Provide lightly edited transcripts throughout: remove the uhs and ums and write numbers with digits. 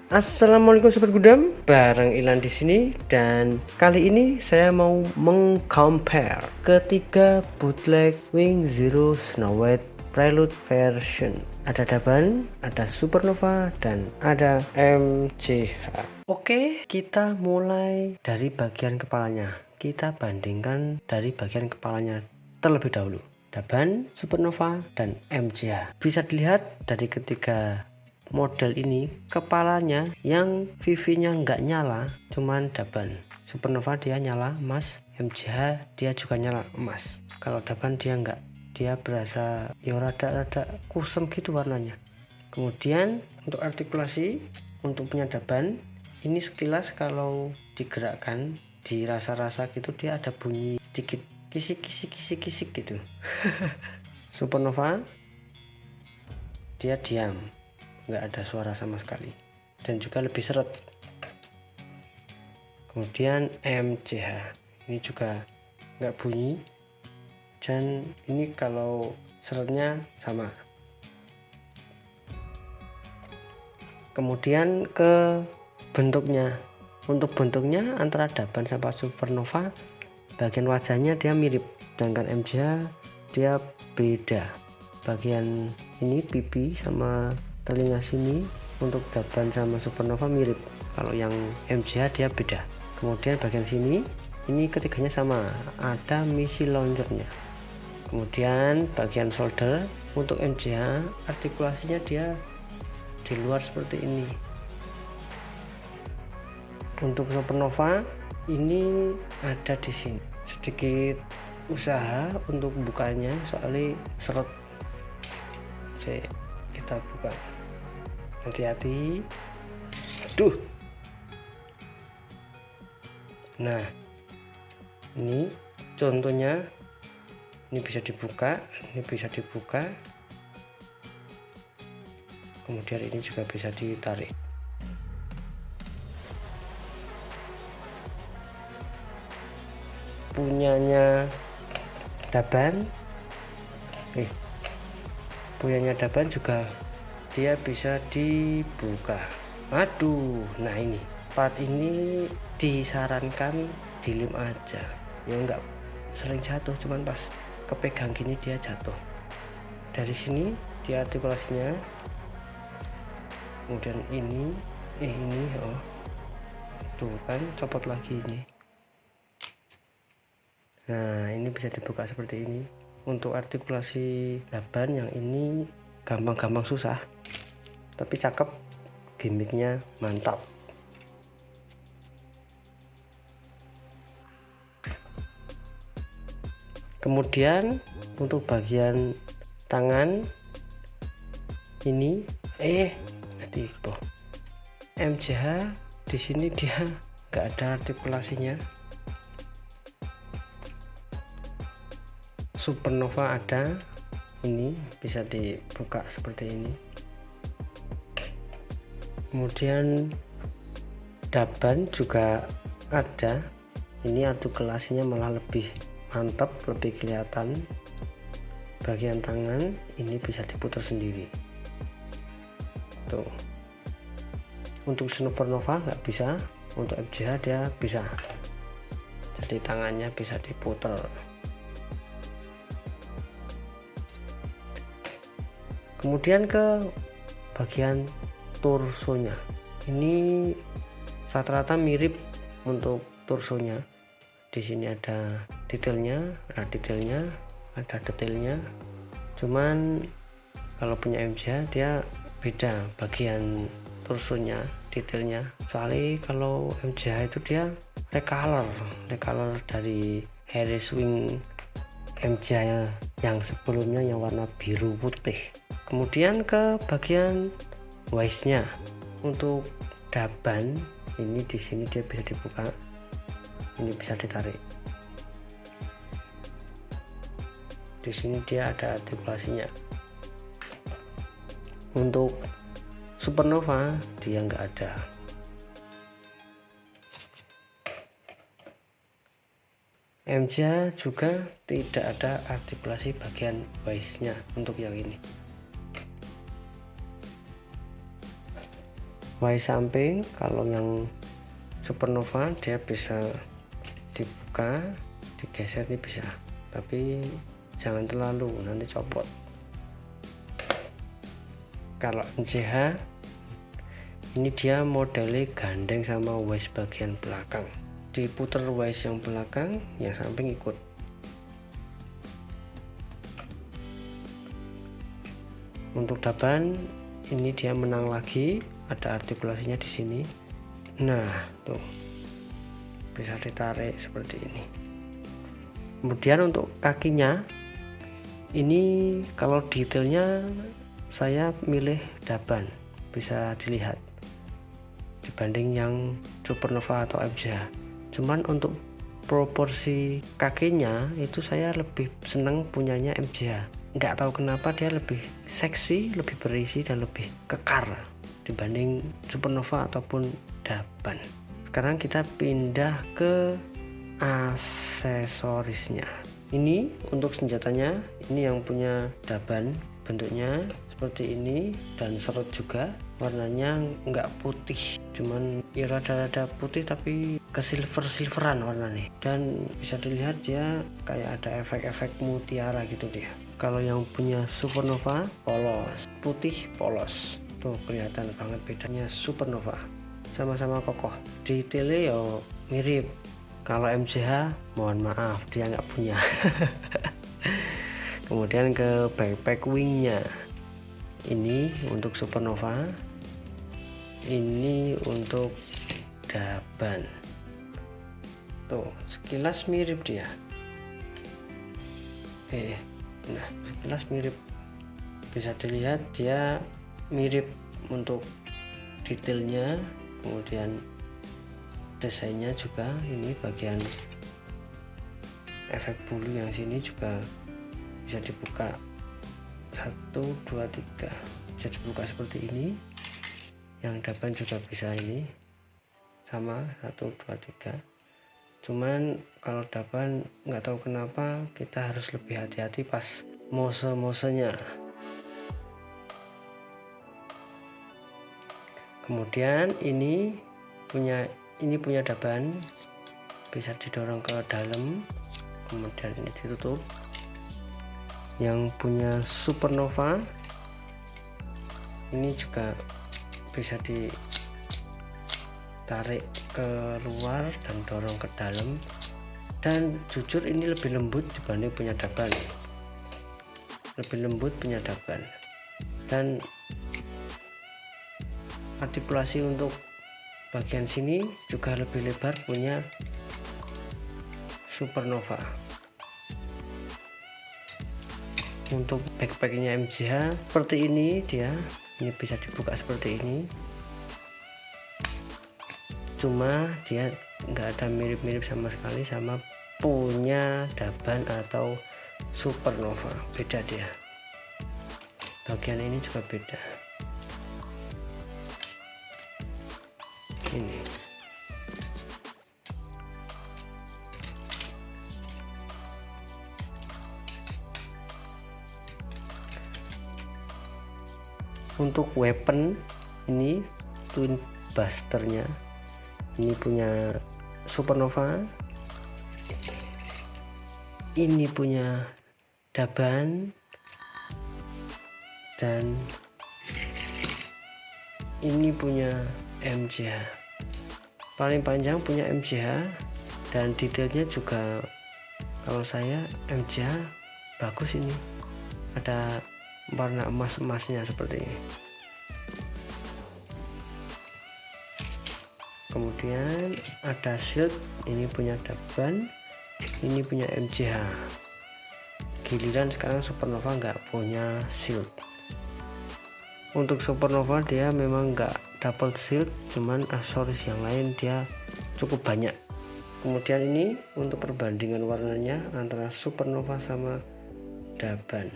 Assalamualaikum Sobat Gudam, bareng Ilan di sini, dan kali ini saya mau mengcompare ketiga bootleg Wing Zero Snow White Prelude version. Ada Daban, ada Supernova, dan ada MCH. Oke, kita mulai dari bagian kepalanya. Kita bandingkan dari bagian kepalanya terlebih dahulu. Daban, Supernova, dan MCH. Bisa dilihat dari ketiga model ini, kepalanya yang VV-nya nggak nyala, cuman Daban. Supernova dia nyala emas, MCH dia juga nyala emas. Kalau Daban dia nggak, dia berasa ya rada-rada kusem gitu warnanya. Kemudian untuk artikulasi, untuk punya Daban ini sekilas kalau digerakkan, dirasa-rasa gitu dia ada bunyi sedikit kisik gitu. Supernova dia diam, nggak ada suara sama sekali, dan juga lebih seret. Kemudian MCH ini juga nggak bunyi, dan ini kalau seretnya sama. Kemudian ke bentuknya, untuk bentuknya antara Daban sama Supernova bagian wajahnya dia mirip, sedangkan MCH dia beda. Bagian ini pipi sama telinga sini untuk Daban sama Supernova mirip, kalau yang MCH dia beda. Kemudian bagian sini ini ketiganya sama, ada missile launchernya. Kemudian bagian shoulder untuk MCH artikulasinya dia di luar seperti ini. Untuk Supernova ini ada di sini, sedikit usaha untuk bukanya soalnya seret. Kita buka, hati-hati. Aduh. Nah, ini contohnya, ini bisa dibuka, ini bisa dibuka, kemudian ini juga bisa ditarik. Punyanya Daban, punyanya Daban juga dia bisa dibuka. Aduh, nah ini part ini disarankan dilem aja ya, enggak sering jatuh, cuman pas kepegang gini dia jatuh. Dari sini dia artikulasinya, kemudian ini oh tuh kan copot lagi ini. Nah ini bisa dibuka seperti ini. Untuk artikulasi Daban yang ini gampang-gampang susah, tapi cakep, gimmicknya mantap. Kemudian untuk bagian tangan ini MCH di sini dia nggak ada artikulasinya. Supernova ada, ini bisa dibuka seperti ini. Kemudian Daban juga ada, ini artikulasinya malah lebih mantap, lebih kelihatan. Bagian tangan ini bisa diputar sendiri tuh. Untuk Supernova nggak bisa, untuk MCH dia bisa, jadi tangannya bisa diputar. Kemudian ke bagian torsonya, ini rata-rata mirip untuk torsonya. Di sini ada detailnya, ada detailnya. Cuman kalau punya MCH dia beda bagian torsonya, detailnya. Soalnya kalau MCH itu dia recolor dari Harris Wing MCH yang sebelumnya yang warna biru putih. Kemudian ke bagian waist-nya, untuk Daban ini di sini dia bisa dibuka, ini bisa ditarik. Di sini dia ada artikulasinya. Untuk Supernova dia nggak ada. MCH juga tidak ada artikulasi bagian waist-nya untuk yang ini. Y samping. Kalau yang supernova dia bisa dibuka, digeser ini bisa, tapi jangan terlalu, nanti copot. Kalau MCH ini dia modelnya gandeng sama waist bagian belakang, diputer waist yang belakang, yang samping ikut. Untuk daban ini dia menang lagi, ada artikulasinya di sini. Nah, tuh bisa ditarik seperti ini. Kemudian untuk kakinya ini, kalau detailnya saya milih daban, bisa dilihat dibanding yang supernova atau MCH. Cuman untuk proporsi kakinya itu saya lebih senang punyanya MCH. Nggak tahu kenapa dia lebih seksi, lebih berisi, dan lebih kekar dibanding supernova ataupun daban. Sekarang kita pindah ke aksesorisnya. Ini untuk senjatanya, ini yang punya daban, bentuknya seperti ini dan serut juga. Warnanya nggak putih, cuman ya rada-rada putih tapi ke silveran warnanya, dan bisa dilihat dia kayak ada efek-efek mutiara gitu dia. Kalau yang punya supernova polos, putih polos, tuh kelihatan banget bedanya. Supernova sama-sama kokoh, detailnya ya mirip. Kalau MCH mohon maaf dia nggak punya. Kemudian ke backpack wingnya, ini untuk supernova, ini untuk daban. Tuh sekilas mirip dia. Nah sekilas mirip, bisa dilihat dia mirip untuk detailnya. Kemudian desainnya juga, ini bagian efek bulu yang sini juga bisa dibuka 1, 2, 3, bisa dibuka seperti ini. Yang daban juga bisa, ini sama 1, 2, 3. Cuman kalau daban nggak tahu kenapa kita harus lebih hati-hati pas mose-mosenya. Kemudian ini punya daban, bisa didorong ke dalam, kemudian ini ditutup. Yang punya supernova ini juga bisa ditarik ke luar dan dorong ke dalam, dan jujur ini lebih lembut dibanding punya daban, dan artikulasi untuk bagian sini juga lebih lebar punya supernova. Untuk backpacknya MCH seperti ini, dia ini bisa dibuka seperti ini, cuma dia nggak ada mirip-mirip sama sekali sama punya daban atau supernova, beda dia. Bagian ini juga beda. Ini untuk weapon, ini twin busternya, ini punya supernova, ini punya daban, dan ini punya MCH. Paling panjang punya MCH, dan detailnya juga kalau saya MCH bagus, ini ada warna emas-emasnya seperti ini. Kemudian ada shield, ini punya daban, ini punya MCH. Giliran sekarang supernova nggak punya shield. Untuk supernova dia memang nggak double shield, cuman aksesoris yang lain dia cukup banyak. Kemudian ini untuk perbandingan warnanya antara supernova sama daban.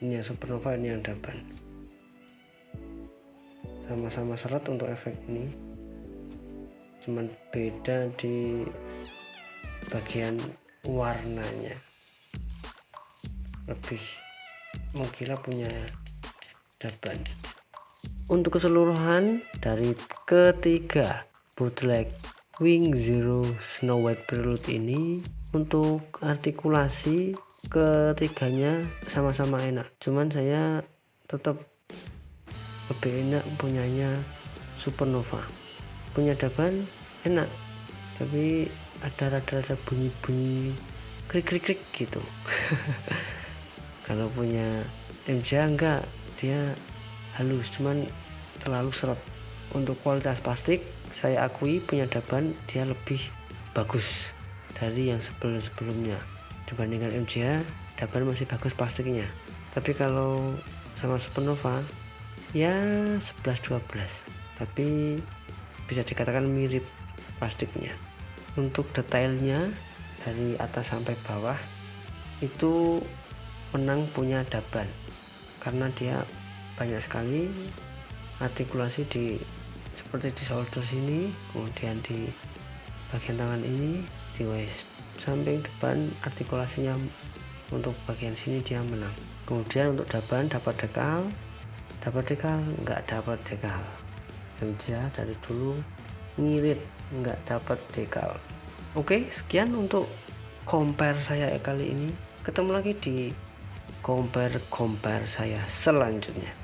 Ini yang supernova, ini yang daban. Sama-sama seret untuk efek ini, cuman beda di bagian warnanya. Lebih menggila punya daban. Untuk keseluruhan dari ketiga bootleg Wing Zero Snow White Prelude ini, untuk artikulasi ketiganya sama-sama enak, cuman saya tetap lebih enak punyanya Supernova. Punya Daban enak, tapi ada rada-rada bunyi-bunyi krik-krik gitu. Kalau punya MJ enggak, dia halus, cuman terlalu seret. Untuk kualitas plastik saya akui punya Daban dia lebih bagus dari yang sebelum-sebelumnya. Dibandingkan MJ, Daban masih bagus plastiknya, tapi kalau sama Supernova ya 11-12, tapi bisa dikatakan mirip plastiknya. Untuk detailnya dari atas sampai bawah itu menang punya Daban, karena dia banyak sekali artikulasi di seperti di shoulder sini, kemudian di bagian tangan ini, di waist. Samping depan artikulasinya untuk bagian sini dia menang. Kemudian untuk Daban dapat dekal nggak dapat dekal. MJ dari dulu ngirit nggak dapat dekal. Oke, sekian untuk compare saya kali ini. Ketemu lagi di compare saya selanjutnya.